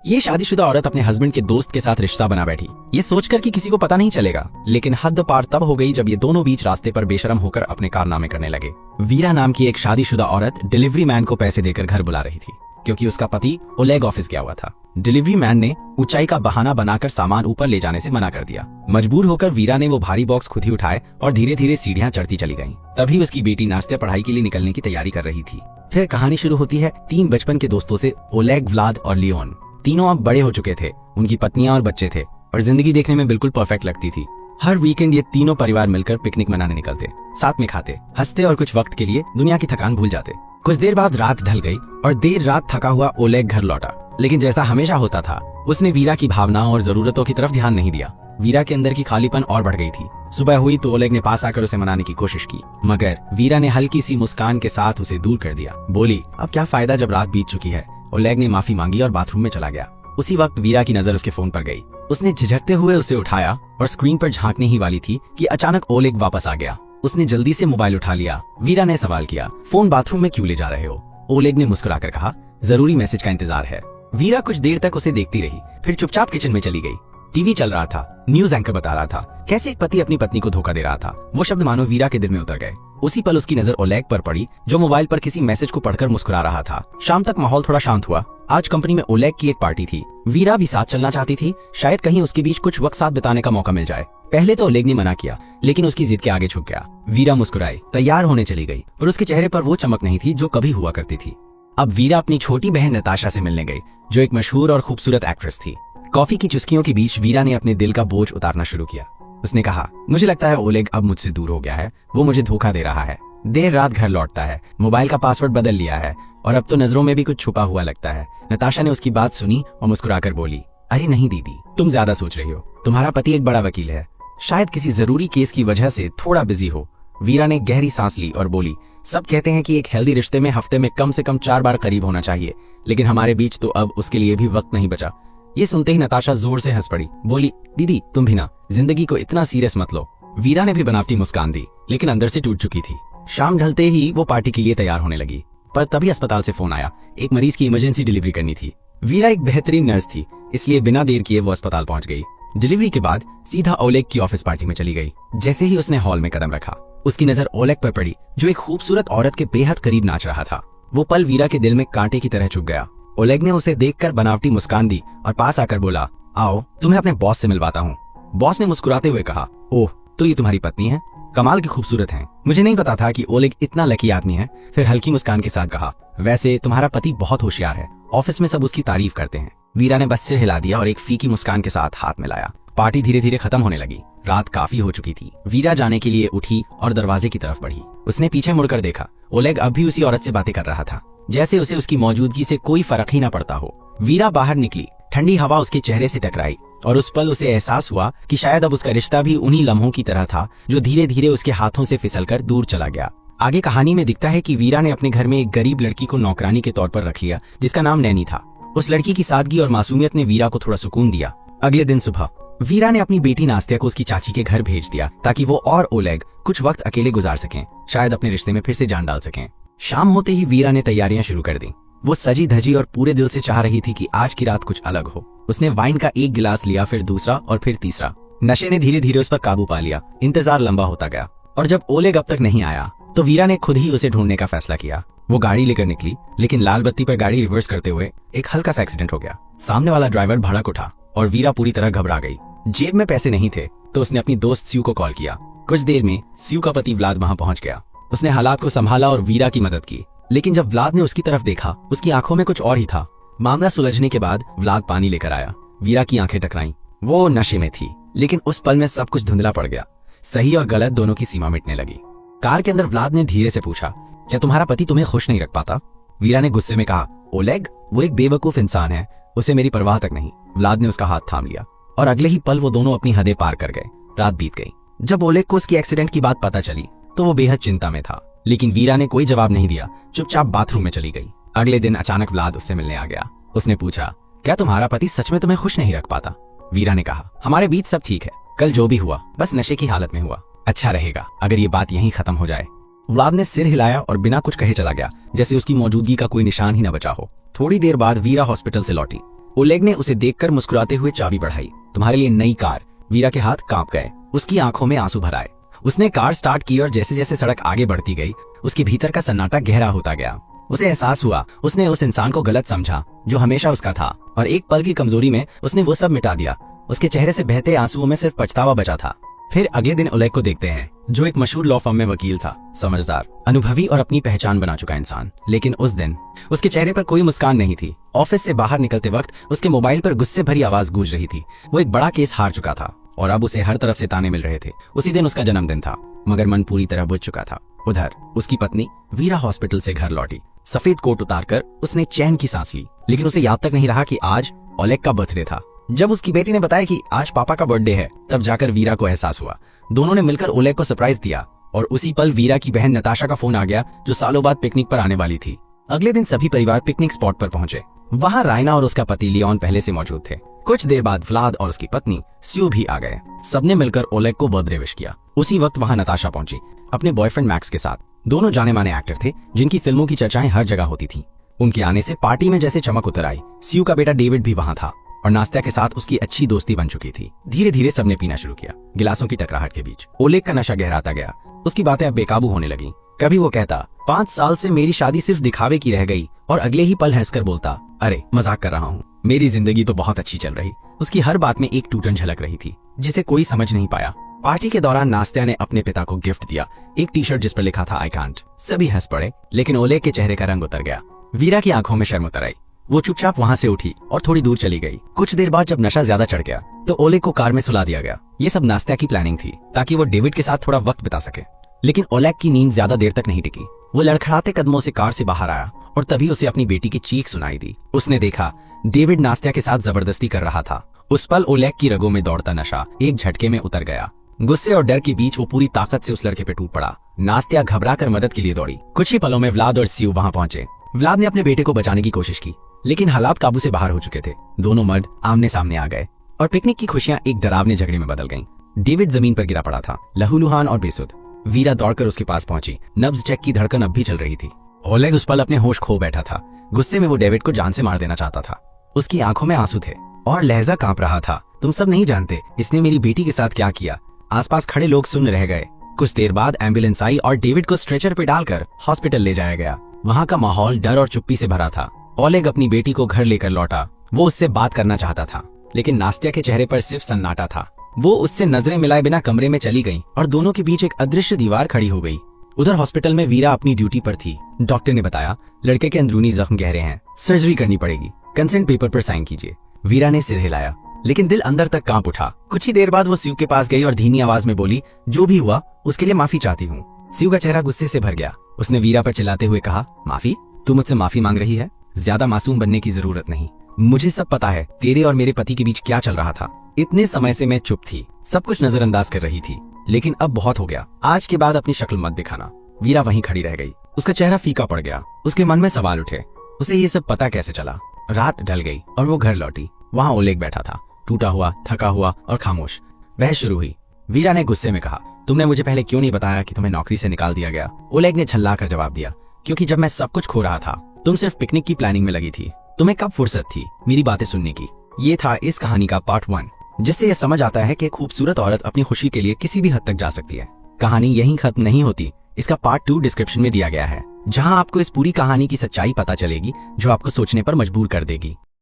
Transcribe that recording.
ये शादीशुदा औरत अपने हस्बैंड के दोस्त के साथ रिश्ता बना बैठी, ये सोचकर कि किसी को पता नहीं चलेगा। लेकिन हद पार तब हो गई जब ये दोनों बीच रास्ते पर बेशरम होकर अपने कारनामे करने लगे। वीरा नाम की एक शादीशुदा औरत डिलीवरी मैन को पैसे देकर घर बुला रही थी, क्योंकि उसका पति ओलेग ऑफिस गया हुआ था। डिलीवरी मैन ने ऊंचाई का बहाना बनाकर सामान ऊपर ले जाने से मना कर दिया। मजबूर होकर वीरा ने वो भारी बॉक्स खुद ही उठाए और धीरे धीरे सीढ़ियां चढ़ती चली गईं। तभी उसकी बेटी नाश्ते पढ़ाई के लिए निकलने की तैयारी कर रही थी। फिर कहानी शुरू होती है 3 बचपन के दोस्तों से, ओलेग, व्लाद और लियोन। तीनों अब बड़े हो चुके थे, उनकी पत्नियां और बच्चे थे और जिंदगी देखने में बिल्कुल परफेक्ट लगती थी। हर वीकेंड ये तीनों परिवार मिलकर पिकनिक मनाने निकलते, साथ में खाते, हंसते और कुछ वक्त के लिए दुनिया की थकान भूल जाते। कुछ देर बाद रात ढल गई और देर रात थका हुआ ओलेग घर लौटा। लेकिन जैसा हमेशा होता था, उसने वीरा की भावनाओं और जरूरतों की तरफ ध्यान नहीं दिया। वीरा के अंदर की खालीपन और बढ़ गई थी। सुबह हुई तो ओलेग ने पास आकर उसे मनाने की कोशिश की, मगर वीरा ने हल्की सी मुस्कान के साथ उसे दूर कर दिया। बोली, अब क्या फायदा जब रात बीत चुकी है। ओलेग ने माफी मांगी और बाथरूम में चला गया। उसी वक्त वीरा की नजर उसके फोन पर गई। उसने झिझकते हुए उसे उठाया और स्क्रीन पर झांकने ही वाली थी कि अचानक ओलेग वापस आ गया। उसने जल्दी से मोबाइल उठा लिया। वीरा ने सवाल किया, फोन बाथरूम में क्यों ले जा रहे हो? ओलेग ने मुस्कुराकर कहा, जरूरी मैसेज का इंतजार है। वीरा कुछ देर तक उसे देखती रही, फिर चुपचाप किचन में चली गई। टीवी चल रहा था, न्यूज एंकर बता रहा था कैसे एक पति अपनी पत्नी को धोखा दे रहा था। वो शब्द मानो वीरा के दिल में उतर गए। उसी पल उसकी नजर ओलेग पर पड़ी, जो मोबाइल पर किसी मैसेज को पढ़कर मुस्कुरा रहा था। शाम तक माहौल थोड़ा शांत हुआ। आज कंपनी में ओलेग की एक पार्टी थी। वीरा भी साथ चलना चाहती थी, शायद कहीं उसके बीच कुछ वक्त साथ बिताने का मौका मिल जाए। पहले तो ओलेग ने मना किया, लेकिन उसकी जिद के आगे झुक गया। वीरा मुस्कुराई, तैयार होने चली गई, पर उसके चेहरे पर वो चमक नहीं थी जो कभी हुआ करती थी। अब वीरा अपनी छोटी बहन नताशा से मिलने गई, जो एक मशहूर और खूबसूरत एक्ट्रेस थी। कॉफी की चुस्कियों के बीच वीरा ने अपने दिल का बोझ उतारना शुरू किया। उसने कहा, मुझे लगता है ओलेग अब मुझसे दूर हो गया है। वो मुझे धोखा दे रहा है। देर रात घर लौटता है, मोबाइल का पासवर्ड बदल लिया है और अब तो नजरों में भी कुछ छुपा हुआ लगता है। नताशा ने उसकी बात सुनी और मुस्कुराकर बोली, अरे नहीं दीदी, तुम ज्यादा सोच रही हो। तुम्हारा पति एक बड़ा वकील है, शायद किसी जरूरी केस की वजह से थोड़ा बिजी हो। वीरा ने गहरी सांस ली और बोली, सब कहते हैं कि एक हेल्दी रिश्ते में हफ्ते में कम से कम 4 बार करीब होना चाहिए, लेकिन हमारे बीच तो अब उसके लिए भी वक्त नहीं बचा। ये सुनते ही नताशा जोर से हंस पड़ी। बोली, दीदी तुम भी ना, जिंदगी को इतना सीरियस मत लो। वीरा ने भी बनावटी मुस्कान दी, लेकिन अंदर से टूट चुकी थी। शाम ढलते ही वो पार्टी के लिए तैयार होने लगी, पर तभी अस्पताल से फोन आया। एक मरीज की इमरजेंसी डिलीवरी करनी थी। वीरा एक बेहतरीन नर्स थी, इसलिए बिना देर किए वो अस्पताल पहुंच गई। डिलीवरी के बाद सीधा ओलेग की ऑफिस पार्टी में चली गई। जैसे ही उसने हॉल में कदम रखा, उसकी नजर ओलेग पर पड़ी, जो एक खूबसूरत औरत के बेहद करीब नाच रहा था। वो पल वीरा के दिल में कांटे की तरह चुभ गया। ओलेग ने उसे देखकर बनावटी मुस्कान दी और पास आकर बोला, आओ तुम्हें अपने बॉस से मिलवाता हूँ। बॉस ने मुस्कुराते हुए कहा, ओह तो ये तुम्हारी पत्नी है, कमाल की खूबसूरत हैं। मुझे नहीं पता था कि ओलेग इतना लकी आदमी है। फिर हल्की मुस्कान के साथ कहा, वैसे तुम्हारा पति बहुत होशियार है, ऑफिस में सब उसकी तारीफ करते हैं। वीरा ने बस सिर हिला दिया और एक फीकी मुस्कान के साथ हाथ मिलाया। पार्टी धीरे धीरे खत्म होने लगी। रात काफी हो चुकी थी। वीरा जाने के लिए उठी और दरवाजे की तरफ बढ़ी। उसने पीछे मुड़कर देखा, ओलेग अब भी उसी औरत से बातें कर रहा था, जैसे उसे उसकी मौजूदगी से कोई फर्क ही ना पड़ता हो। वीरा बाहर निकली, ठंडी हवा उसके चेहरे से टकराई और उस पल उसे एहसास हुआ कि शायद अब उसका रिश्ता भी उन्हीं लम्हों की तरह था जो धीरे धीरे उसके हाथों से फिसलकर दूर चला गया। आगे कहानी में दिखता है कि वीरा ने अपने घर में एक गरीब लड़की को नौकरानी के तौर पर रख लिया, जिसका नाम नैनी था। उस लड़की की सादगी और मासूमियत ने वीरा को थोड़ा सुकून दिया। अगले दिन सुबह वीरा ने अपनी बेटी नास्तिया को उसकी चाची के घर भेज दिया, ताकि वो और ओलेग कुछ वक्त अकेले गुजार सकें, शायद अपने रिश्ते में फिर से जान डाल सकें। शाम होते ही वीरा ने तैयारियां शुरू कर दी। वो सजी धजी और पूरे दिल से चाह रही थी कि आज की रात कुछ अलग हो। उसने वाइन का एक गिलास लिया, फिर दूसरा और फिर तीसरा। नशे ने धीरे धीरे उस पर काबू पा लिया। इंतजार लंबा होता गया और जब ओलेग अब तक नहीं आया तो वीरा ने खुद ही उसे ढूंढने का फैसला किया। वो गाड़ी लेकर निकली, लेकिन लाल बत्ती पर गाड़ी रिवर्स करते हुए एक हल्का सा एक्सीडेंट हो गया। सामने वाला ड्राइवर भड़क उठा और वीरा पूरी तरह घबरा गई। जेब में पैसे नहीं थे तो उसने अपनी दोस्त स्यू को कॉल किया। कुछ देर में स्यू का पति व्लाद वहां पहुंच गया। उसने हालात को संभाला और वीरा की मदद की, लेकिन जब व्लाद ने उसकी तरफ देखा, उसकी आंखों में कुछ और ही था। मामला सुलझने के बाद व्लाद पानी लेकर आया। वीरा की आंखें टकराईं। वो नशे में थी, लेकिन उस पल में सब कुछ धुंधला पड़ गया। सही और गलत दोनों की सीमा मिटने लगी। कार के अंदर व्लाद ने धीरे से पूछा, क्या तुम्हारा पति तुम्हें खुश नहीं रख पाता? वीरा ने गुस्से में कहा, ओलेग वो एक बेवकूफ इंसान है, उसे मेरी परवाह तक नहीं। व्लाद ने उसका हाथ थाम लिया और अगले ही पल वो दोनों अपनी हदें पार कर गए। रात बीत गई। जब ओलेग को उसकी एक्सीडेंट की बात पता चली तो वो बेहद चिंता में था, लेकिन वीरा ने कोई जवाब नहीं दिया, चुपचाप बाथरूम में चली गई। अगले दिन अचानक व्लाद उससे मिलने आ गया। उसने पूछा, क्या तुम्हारा पति सच में तुम्हें खुश नहीं रख पाता? वीरा ने कहा, हमारे बीच सब ठीक है, कल जो भी हुआ बस नशे की हालत में हुआ। अच्छा रहेगा अगर ये बात यहीं खत्म हो जाए। व्लाद ने सिर हिलाया और बिना कुछ कहे चला गया, जैसे उसकी मौजूदगी का कोई निशान ही न बचा हो। थोड़ी देर बाद वीरा हॉस्पिटल से लौटी। ओलेग ने उसे देखकर मुस्कुराते हुए चाबी बढ़ाई। तुम्हारे लिए नई कार। वीरा के हाथ कांप गए, उसकी आंखों में आंसू भर आए। उसने कार स्टार्ट की और जैसे जैसे सड़क आगे बढ़ती गई उसके भीतर का सन्नाटा गहरा होता गया। उसे एहसास हुआ उसने उस इंसान को गलत समझा जो हमेशा उसका था, और एक पल की कमजोरी में उसने वो सब मिटा दिया। उसके चेहरे से बहते आंसुओं में सिर्फ पछतावा बचा था। फिर अगले दिन ओलेग को देखते हैं, जो एक मशहूर लॉ फर्म में वकील था, समझदार, अनुभवी और अपनी पहचान बना चुका इंसान। लेकिन उस दिन उसके चेहरे पर कोई मुस्कान नहीं थी। ऑफिस से बाहर निकलते वक्त उसके मोबाइल पर गुस्से भरी आवाज गूंज रही थी। वो एक बड़ा केस हार चुका था और अब उसे हर तरफ से ताने मिल रहे थे। उसी दिन उसका जन्मदिन था, मगर मन पूरी तरह बुझ चुका था। उधर उसकी पत्नी वीरा हॉस्पिटल से घर लौटी। सफेद कोट उतारकर उसने चैन की सांस ली, लेकिन उसे याद तक नहीं रहा कि आज ओलेग का बर्थडे था। जब उसकी बेटी ने बताया कि आज पापा का बर्थडे है, तब जाकर वीरा को एहसास हुआ। दोनों ने मिलकर ओलेग को सरप्राइज दिया और उसी पल वीरा की बहन नताशा का फोन आ गया, जो सालों बाद पिकनिक पर आने वाली थी। अगले दिन सभी परिवार पिकनिक स्पॉट पर पहुंचे। वहां रायना और उसका पति लियोन पहले से मौजूद थे। कुछ देर बाद व्लाद और उसकी पत्नी स्यू भी आ गए। सबने मिलकर ओलेग को बर्थडे विश किया। उसी वक्त वहां नताशा पहुंची अपने बॉयफ्रेंड मैक्स के साथ। दोनों जाने माने एक्टर थे जिनकी फिल्मों की चर्चाएं हर जगह होती थी। उनके आने से पार्टी में जैसे चमक उतर आई। स्यू का बेटा डेविड भी वहां था और नास्ता के साथ उसकी अच्छी दोस्ती बन चुकी थी। धीरे धीरे सबने पीना शुरू किया, गिलासों की टकराहट के बीच। ओलेग का नशा गहराता गया। उसकी बातें अब बेकाबू होने लगी। कभी वो कहता 5 साल से मेरी शादी सिर्फ दिखावे की रह गई, और अगले ही पल हंसकर बोलता, अरे मजाक कर रहा हूँ, मेरी जिंदगी तो बहुत अच्छी चल रही। उसकी हर बात में एक टूटन झलक रही थी जिसे कोई समझ नहीं पाया। पार्टी के दौरान नास्तिया ने अपने पिता को गिफ्ट दिया, एक टी शर्ट जिस पर लिखा था आई कांट। सभी हंस पड़े, लेकिन ओलेग के चेहरे का रंग उतर गया। वीरा की आंखों में शर्म उतर आई। वो चुपचाप वहां से उठी और थोड़ी दूर चली गई। कुछ देर बाद जब नशा ज्यादा चढ़ गया तो ओलेग को कार में सुला दिया गया। ये सब नास्तिया की प्लानिंग थी ताकि वो डेविड के साथ थोड़ा वक्त बिता सके। लेकिन ओलेग की नींद ज्यादा देर तक नहीं टिकी। वो लड़खड़ाते कदमों से कार से बाहर आया और तभी उसे अपनी बेटी की चीख सुनाई दी। उसने देखा डेविड नास्तिया के साथ जबरदस्ती कर रहा था। उस पल ओलेग की रगों में दौड़ता नशा एक झटके में उतर गया। गुस्से और डर के बीच वो पूरी ताकत से उस लड़के पे टूट पड़ा। नास्तिया घबराकर मदद के लिए दौड़ी। कुछ ही पलों में व्लाद और स्यू वहां पहुंचे। व्लाद ने अपने बेटे को बचाने की कोशिश की, लेकिन हालात काबू से बाहर हो चुके थे। दोनों मर्द आमने सामने आ गए और पिकनिक की खुशियां एक डरावने झगड़े में बदल गईं। डेविड जमीन पर गिरा पड़ा था, लहूलुहान और बेसुध। वीरा दौड़कर उसके पास पहुंची। नब्ज चेक की धड़कन अब भी चल रही थी। ओलेग उस पल अपने होश खो बैठा था। गुस्से में वो डेविड को जान से मार देना चाहता था। उसकी आंखों में आंसू थे और लहजा कांप रहा था। तुम सब नहीं जानते इसने मेरी बेटी के साथ क्या किया। आसपास खड़े लोग सुन रह गए। कुछ देर बाद एम्बुलेंस आई और डेविड को स्ट्रेचर पे डालकर हॉस्पिटल ले जाया गया। वहां का माहौल डर और चुप्पी से भरा था। ओलेग अपनी बेटी को घर लेकर लौटा। वो उससे बात करना चाहता था, लेकिन नास्तिया के चेहरे पर सिर्फ सन्नाटा था। वो उससे नजरें मिलाए बिना कमरे में चली गई और दोनों के बीच एक अदृश्य दीवार खड़ी हो गई। उधर हॉस्पिटल में वीरा अपनी ड्यूटी पर थी। डॉक्टर ने बताया लड़के के अंदरूनी जख्म गहरे हैं, सर्जरी करनी पड़ेगी, कंसेंट पेपर पर साइन कीजिए। वीरा ने सिर हिलाया, लेकिन दिल अंदर तक कांप उठा। कुछ ही देर बाद वो स्यू के पास गई और धीमी आवाज में बोली, जो भी हुआ उसके लिए माफी चाहती हूँ। स्यू का चेहरा गुस्से से भर गया। उसने वीरा पर चिल्लाते हुए कहा, माफी? तू मुझसे माफी मांग रही है? ज्यादा मासूम बनने की जरूरत नहीं। मुझे सब पता है तेरे और मेरे पति के बीच क्या चल रहा था। इतने समय से मैं चुप थी, सब कुछ नजरअंदाज कर रही थी, लेकिन अब बहुत हो गया। आज के बाद अपनी शक्ल मत दिखाना। वीरा वहीं खड़ी रह गई। उसका चेहरा फीका पड़ गया। उसके मन में सवाल उठे, उसे ये सब पता कैसे चला। रात ढल गई और वो घर लौटी। वहां ओलेग बैठा था, टूटा हुआ, थका हुआ और खामोश। बहस शुरू हुई। वीरा ने गुस्से में कहा, तुमने मुझे पहले क्यों नहीं बताया कि तुम्हें नौकरी से निकाल दिया गया? ओलेग ने झल्लाकर जवाब दिया, क्योंकि जब मैं सब कुछ खो रहा था तुम सिर्फ पिकनिक की प्लानिंग में लगी थी। तुम्हें कब फुर्सत थी मेरी बातें सुनने की? ये था इस कहानी का पार्ट 1, जिससे यह समझ आता है कि खूबसूरत औरत अपनी खुशी के लिए किसी भी हद तक जा सकती है। कहानी यहीं खत्म नहीं होती। इसका पार्ट 2 डिस्क्रिप्शन में दिया गया है, जहां आपको इस पूरी कहानी की सच्चाई पता चलेगी, जो आपको सोचने पर मजबूर कर देगी।